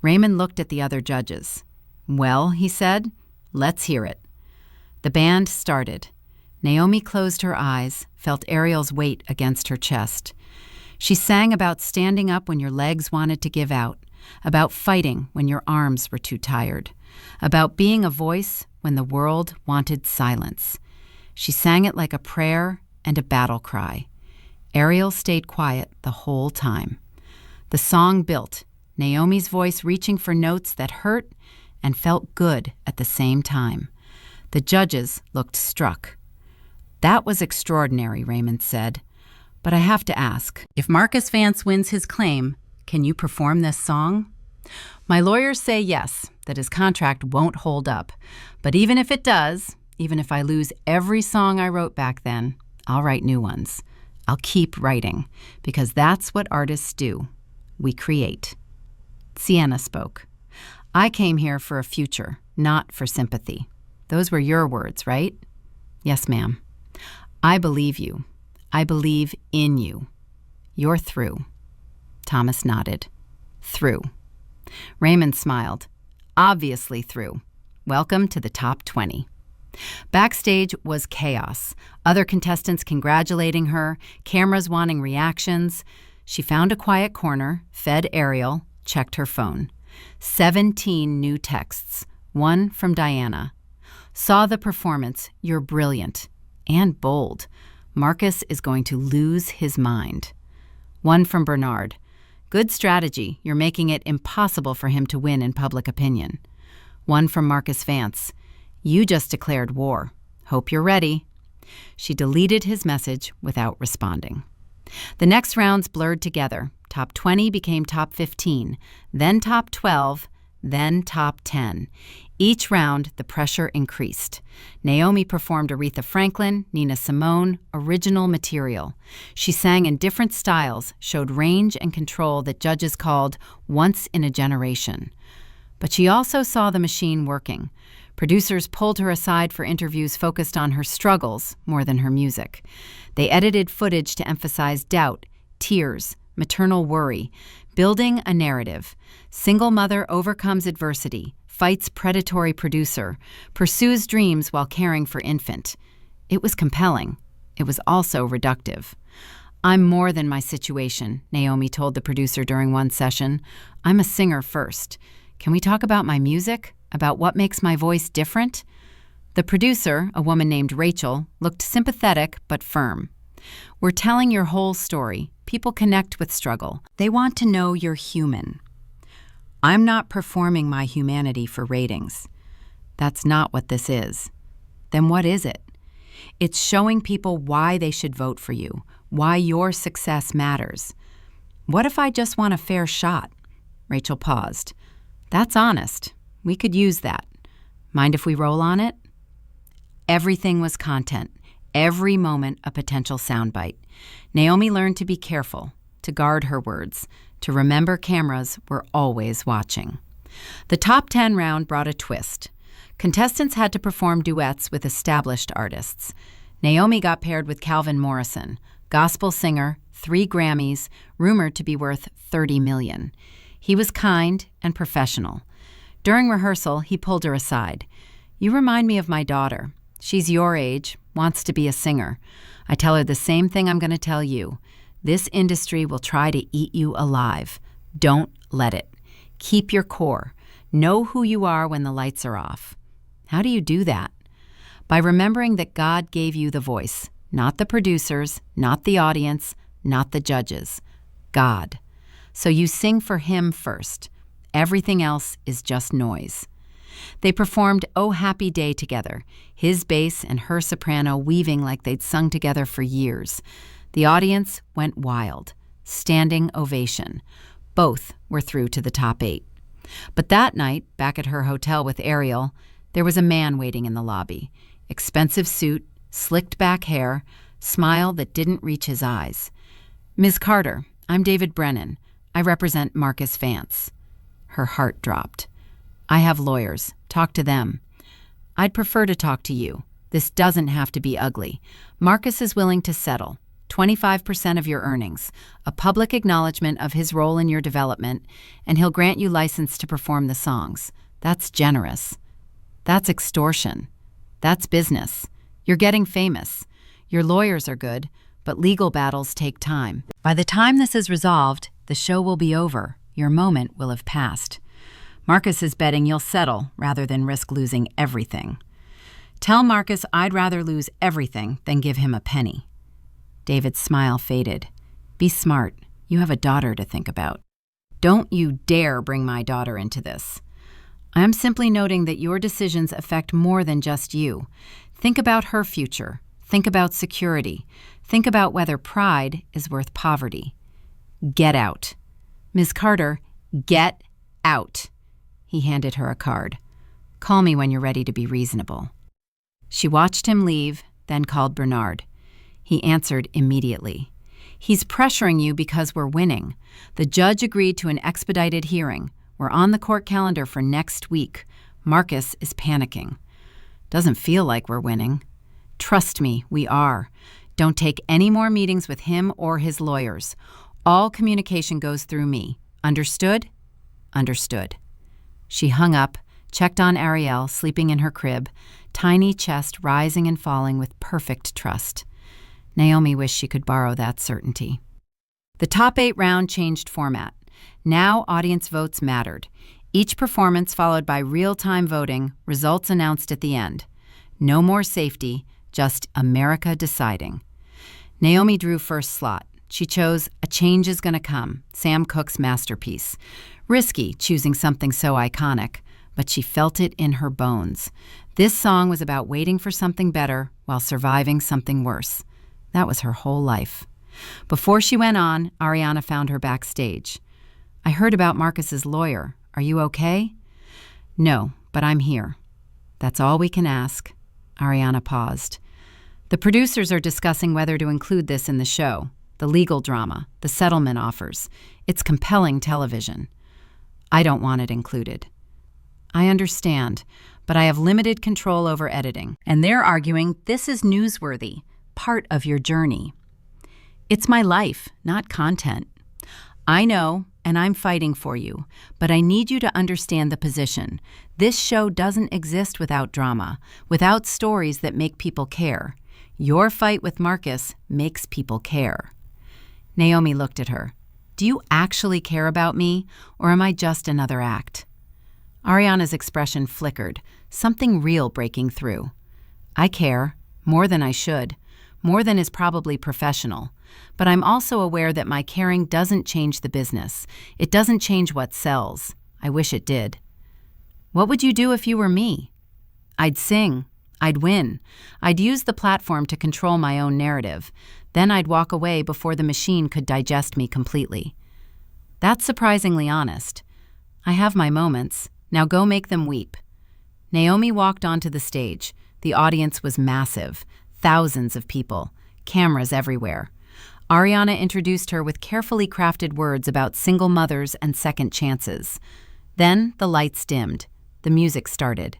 [SPEAKER 1] Raymond looked at the other judges. "Well," he said, "let's hear it." The band started. Naomi closed her eyes, felt Ariel's weight against her chest. She sang about standing up when your legs wanted to give out, about fighting when your arms were too tired, about being a voice when the world wanted silence. She sang it like a prayer and a battle cry. Ariel stayed quiet the whole time. The song built. Naomi's voice reaching for notes that hurt and felt good at the same time. The judges looked struck. "That was extraordinary," Raymond said. "But I have to ask, if Marcus Vance wins his claim, can you perform this song?" "My lawyers say yes, that his contract won't hold up. But even if it does, even if I lose every song I wrote back then, I'll write new ones. I'll keep writing, because that's what artists do. We create." Sienna spoke. "I came here for a future, not for sympathy." "Those were your words, right?" "Yes, ma'am." "I believe you. I believe in you. You're through." Thomas nodded. "Through." Raymond smiled. "Obviously through. Welcome to the top 20. Backstage was chaos. Other contestants congratulating her, cameras wanting reactions. She found a quiet corner, fed Ariel, checked her phone. 17 new texts, one from Diana. "Saw the performance. You're brilliant. And bold. Marcus is going to lose his mind." One from Bernard. "Good strategy. You're making it impossible for him to win in public opinion." One from Marcus Vance. "You just declared war. Hope you're ready." She deleted his message without responding. The next rounds blurred together. Top 20 became top 15, then top 12, then top 10. Each round, the pressure increased. Naomi performed Aretha Franklin, Nina Simone, original material. She sang in different styles, showed range and control that judges called once in a generation. But she also saw the machine working. Producers pulled her aside for interviews focused on her struggles more than her music. They edited footage to emphasize doubt, tears, maternal worry, building a narrative. Single mother overcomes adversity, fights predatory producer, pursues dreams while caring for infant. It was compelling. It was also reductive. "I'm more than my situation," Naomi told the producer during one session. "I'm a singer first. Can we talk about my music? About what makes my voice different?" The producer, a woman named Rachel, looked sympathetic but firm. "We're telling your whole story. People connect with struggle. They want to know you're human." "I'm not performing my humanity for ratings." "That's not what this is." "Then what is it?" "It's showing people why they should vote for you, why your success matters." "What if I just want a fair shot?" Rachel paused. "That's honest. We could use that. Mind if we roll on it?" Everything was content. Every moment a potential soundbite. Naomi learned to be careful, to guard her words, to remember cameras were always watching. The top 10 round brought a twist. Contestants had to perform duets with established artists. Naomi got paired with Calvin Morrison, gospel singer, 3 Grammys, rumored to be worth $30 million. He was kind and professional. During rehearsal, he pulled her aside. "You remind me of my daughter. She's your age, wants to be a singer. I tell her the same thing I'm going to tell you. This industry will try to eat you alive. Don't let it. Keep your core. Know who you are when the lights are off." How do you do that? By remembering that God gave you the voice, not the producers, not the audience, not the judges. God. So you sing for Him first. Everything else is just noise. They performed "Oh Happy Day" together, his bass and her soprano weaving like they'd sung together for years. The audience went wild. Standing ovation. Both were through to the top 8. But that night, back at her hotel with Ariel, there was a man waiting in the lobby. Expensive suit, slicked back hair, smile that didn't reach his eyes. "Ms. Carter, I'm David Brennan. I represent Marcus Vance." Her heart dropped. "I have lawyers. Talk to them." "I'd prefer to talk to you. This doesn't have to be ugly. Marcus is willing to settle. 25% of your earnings, a public acknowledgement of his role in your development, and he'll grant you license to perform the songs. That's generous." "That's extortion. That's business. You're getting famous. Your lawyers are good, but legal battles take time. By the time this is resolved, the show will be over. Your moment will have passed. Marcus is betting you'll settle rather than risk losing everything." "Tell Marcus I'd rather lose everything than give him a penny." David's smile faded. "Be smart. You have a daughter to think about." Don't you dare bring my daughter into this. I am simply noting that your decisions affect more than just you. Think about her future. Think about security. Think about whether pride is worth poverty. Get out. Ms. Carter, get out. He handed her a card. Call me when you're ready to be reasonable. She watched him leave, then called Bernard. He answered immediately. He's pressuring you because we're winning. The judge agreed to an expedited hearing. We're on the court calendar for next week. Marcus is panicking. Doesn't feel like we're winning. Trust me, we are. Don't take any more meetings with him or his lawyers. All communication goes through me. Understood? Understood. She hung up, checked on Ariel, sleeping in her crib, tiny chest rising and falling with perfect trust. Naomi wished she could borrow that certainty. The top 8 round changed format. Now audience votes mattered. Each performance followed by real-time voting, results announced at the end. No more safety, just America deciding. Naomi drew first slot. She chose A Change Is Gonna Come, Sam Cooke's masterpiece. Risky, choosing something so iconic, but she felt it in her bones. This song was about waiting for something better while surviving something worse. That was her whole life. Before she went on, Ariana found her backstage. I heard about Marcus's lawyer. Are you okay? No, but I'm here. That's all we can ask. Ariana paused. The producers are discussing whether to include this in the show. The legal drama, the settlement offers. It's compelling television. I don't want it included. I understand, but I have limited control over editing, and they're arguing this is newsworthy, part of your journey. It's my life, not content. I know, and I'm fighting for you, but I need you to understand the position. This show doesn't exist without drama, without stories that make people care. Your fight with Marcus makes people care. Naomi looked at her. Do you actually care about me, or am I just another act? Ariana's expression flickered, something real breaking through. I care, more than I should, more than is probably professional. But I'm also aware that my caring doesn't change the business. It doesn't change what sells. I wish it did. What would you do if you were me? I'd sing. I'd win. I'd use the platform to control my own narrative. Then I'd walk away before the machine could digest me completely. That's surprisingly honest. I have my moments. Now go make them weep. Naomi walked onto the stage. The audience was massive. Thousands of people. Cameras everywhere. Ariana introduced her with carefully crafted words about single mothers and second chances. Then the lights dimmed. The music started.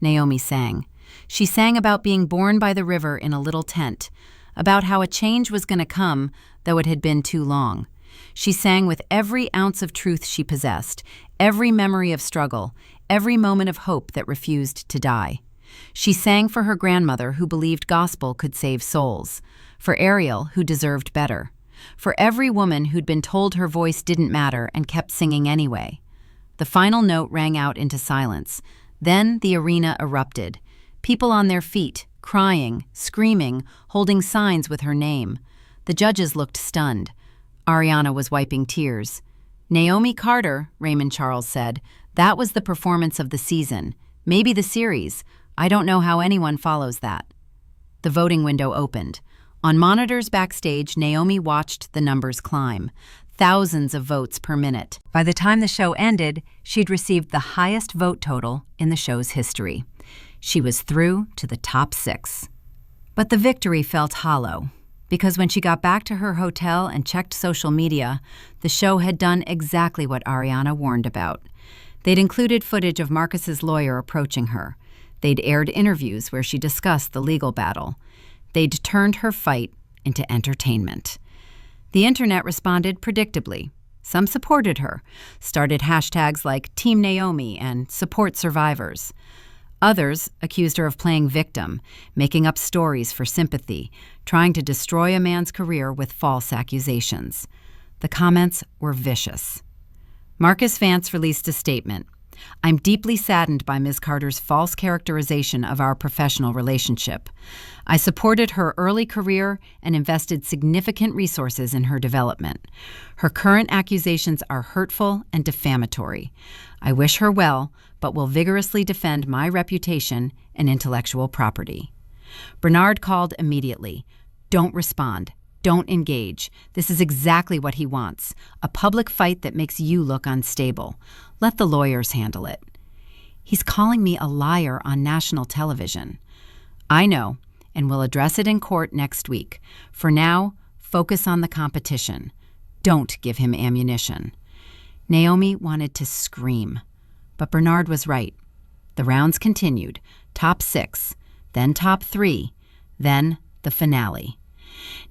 [SPEAKER 1] Naomi sang. She sang about being born by the river in a little tent, about how a change was going to come, though it had been too long. She sang with every ounce of truth she possessed, every memory of struggle, every moment of hope that refused to die. She sang for her grandmother who believed gospel could save souls, for Ariel who deserved better, for every woman who'd been told her voice didn't matter and kept singing anyway. The final note rang out into silence. Then the arena erupted. People on their feet, crying, screaming, holding signs with her name. The judges looked stunned. Ariana was wiping tears. Naomi Carter, Raymond Charles said, that was the performance of the season. Maybe the series. I don't know how anyone follows that. The voting window opened. On monitors backstage, Naomi watched the numbers climb. Thousands of votes per minute. By the time the show ended, she'd received the highest vote total in the show's history. She was through to the top 6. But the victory felt hollow, because when she got back to her hotel and checked social media, the show had done exactly what Ariana warned about. They'd included footage of Marcus's lawyer approaching her. They'd aired interviews where she discussed the legal battle. They'd turned her fight into entertainment. The internet responded predictably. Some supported her, started hashtags like Team Naomi and Support Survivors. Others accused her of playing victim, making up stories for sympathy, trying to destroy a man's career with false accusations. The comments were vicious. Marcus Vance released a statement. I'm deeply saddened by Ms. Carter's false characterization of our professional relationship. I supported her early career and invested significant resources in her development. Her current accusations are hurtful and defamatory. I wish her well, but will vigorously defend my reputation and intellectual property. Bernard called immediately. Don't respond. Don't engage. This is exactly what he wants. A public fight that makes you look unstable. Let the lawyers handle it. He's calling me a liar on national television. I know, and we'll address it in court next week. For now, focus on the competition. Don't give him ammunition. Naomi wanted to scream, but Bernard was right. The rounds continued, top 6, then top 3, then the finale.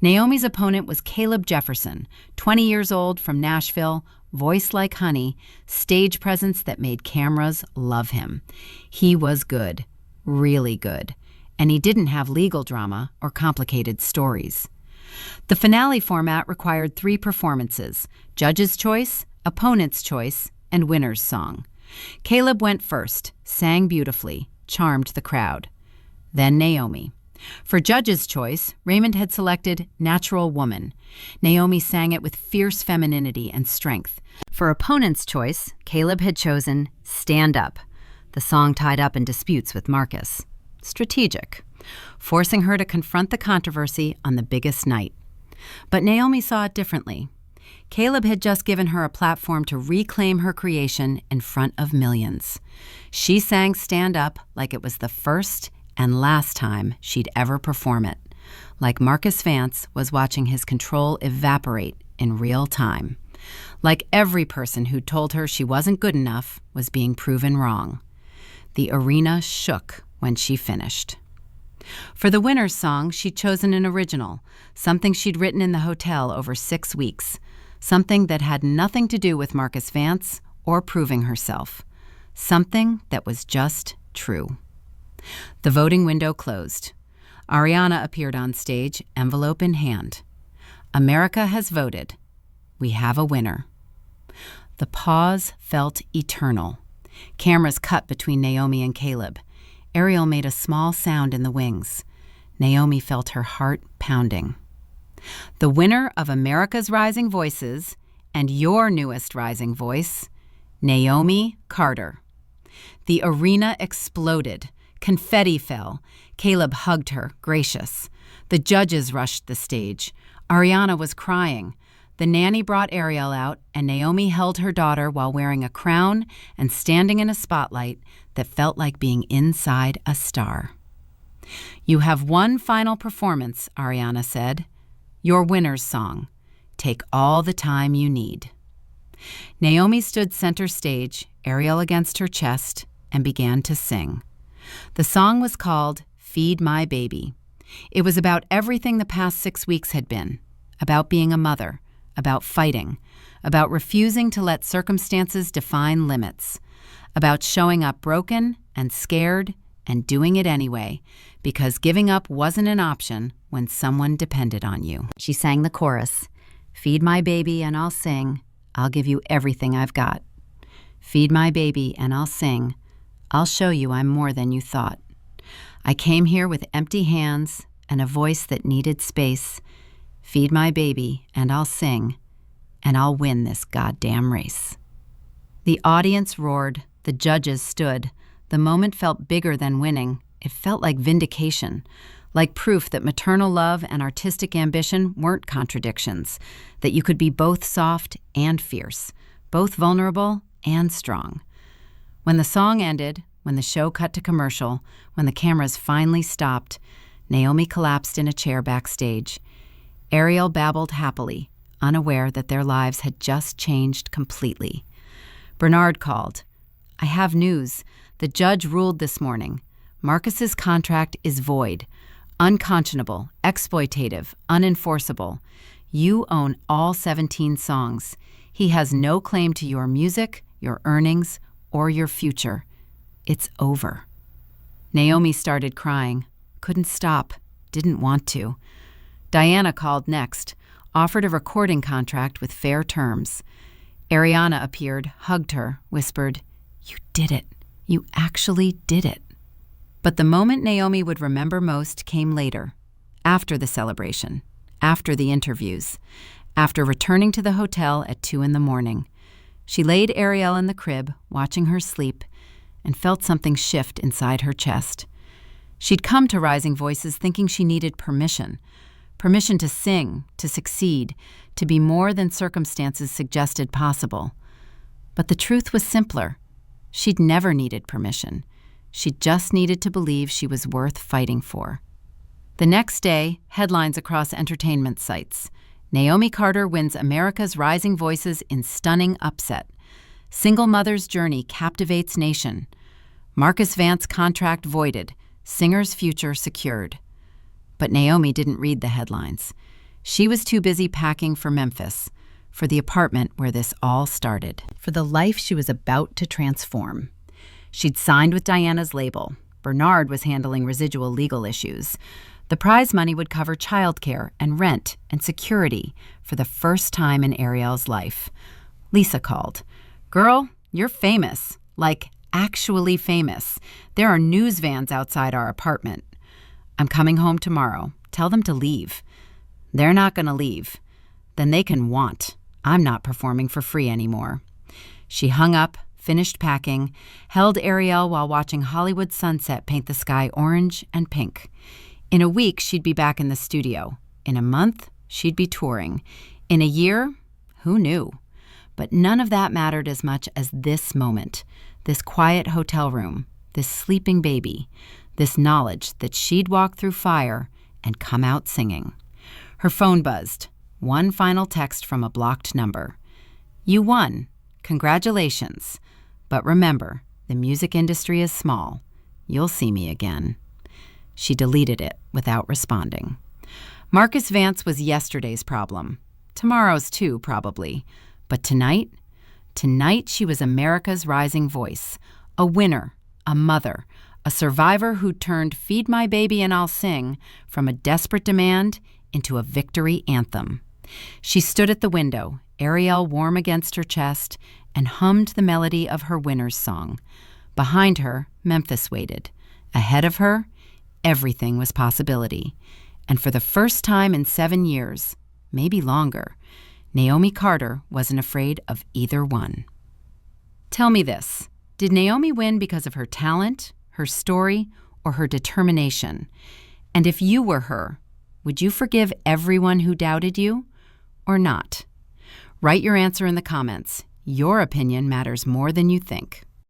[SPEAKER 1] Naomi's opponent was Caleb Jefferson, 20 years old, from Nashville, voice like honey, stage presence that made cameras love him. He was good, really good, and he didn't have legal drama or complicated stories. The finale format required 3 performances: judge's choice, opponent's choice, and winner's song. Caleb went first, sang beautifully, charmed the crowd. Then Naomi. For judge's choice, Raymond had selected Natural Woman. Naomi sang it with fierce femininity and strength. For opponent's choice, Caleb had chosen Stand Up. The song tied up in disputes with Marcus. Strategic, forcing her to confront the controversy on the biggest night. But Naomi saw it differently. Caleb had just given her a platform to reclaim her creation in front of millions. She sang Stand Up like it was the first and last time she'd ever perform it, like Marcus Vance was watching his control evaporate in real time, like every person who told her she wasn't good enough was being proven wrong. The arena shook when she finished. For the winner's song, she'd chosen an original, something she'd written in the hotel over 6 weeks, something that had nothing to do with Marcus Vance or proving herself, something that was just true. The voting window closed. Ariana appeared on stage, envelope in hand. America has voted. We have a winner. The pause felt eternal. Cameras cut between Naomi and Caleb. Ariel made a small sound in the wings. Naomi felt her heart pounding. The winner of America's Rising Voices and your newest rising voice, Naomi Carter. The arena exploded. Confetti fell. Caleb hugged her, gracious. The judges rushed the stage. Ariana was crying. The nanny brought Ariel out, and Naomi held her daughter while wearing a crown and standing in a spotlight that felt like being inside a star. You have one final performance, Ariana said. Your winner's song. Take all the time you need. Naomi stood center stage, Ariel against her chest, and began to sing. The song was called Feed My Baby. It was about everything the past 6 weeks had been, about being a mother, about fighting, about refusing to let circumstances define limits, about showing up broken and scared and doing it anyway, because giving up wasn't an option when someone depended on you. She sang the chorus, Feed my baby and I'll sing, I'll give you everything I've got. Feed my baby and I'll sing, I'll show you I'm more than you thought. I came here with empty hands and a voice that needed space. Feed my baby and I'll sing, and I'll win this goddamn race. The audience roared, the judges stood. The moment felt bigger than winning. It felt like vindication, like proof that maternal love and artistic ambition weren't contradictions, that you could be both soft and fierce, both vulnerable and strong. When the song ended, when the show cut to commercial, when the cameras finally stopped, Naomi collapsed in a chair backstage. Ariel babbled happily, unaware that their lives had just changed completely. Bernard called. I have news. The judge ruled this morning. Marcus's contract is void, unconscionable, exploitative, unenforceable. You own all 17 songs. He has no claim to your music, your earnings, or your future. It's over. Naomi started crying. Couldn't stop. Didn't want to. Diana called next, offered a recording contract with fair terms. Ariana appeared, hugged her, whispered, You did it. You actually did it. But the moment Naomi would remember most came later, after the celebration, after the interviews, after returning to the hotel at 2 a.m. She laid Ariel in the crib, watching her sleep, and felt something shift inside her chest. She'd come to Rising Voices thinking she needed permission to sing, to succeed, to be more than circumstances suggested possible. But the truth was simpler. She'd never needed permission. She just needed to believe she was worth fighting for. The next day, headlines across entertainment sites. Naomi Carter wins America's Rising Voices in stunning upset. Single mother's journey captivates nation. Marcus Vance contract voided. Singer's future secured. But Naomi didn't read the headlines. She was too busy packing for Memphis, for the apartment where this all started, for the life she was about to transform. She'd signed with Diana's label. Bernard was handling residual legal issues. The prize money would cover childcare and rent and security for the first time in Ariel's life. Lisa called. "Girl, you're famous. Like, actually famous. There are news vans outside our apartment. I'm coming home tomorrow. Tell them to leave." "They're not going to leave." "Then they can want. I'm not performing for free anymore." She hung up, finished packing, held Ariel while watching Hollywood sunset paint the sky orange and pink. In a week, she'd be back in the studio. In a month, she'd be touring. In a year, who knew? But none of that mattered as much as this moment, this quiet hotel room, this sleeping baby, this knowledge that she'd walk through fire and come out singing. Her phone buzzed. One final text from a blocked number. "You won. Congratulations. But remember, the music industry is small. You'll see me again." She deleted it without responding. Marcus Vance was yesterday's problem. Tomorrow's too, probably. But tonight she was America's rising voice. A winner, a mother, a survivor who turned "Feed My Baby and I'll Sing" from a desperate demand into a victory anthem. She stood at the window, Ariel warm against her chest, and hummed the melody of her winner's song. Behind her, Memphis waited. Ahead of her, everything was possibility. And for the first time in 7 years, maybe longer, Naomi Carter wasn't afraid of either one. Tell me this, did Naomi win because of her talent, her story, or her determination? And if you were her, would you forgive everyone who doubted you, or not? Write your answer in the comments. Your opinion matters more than you think.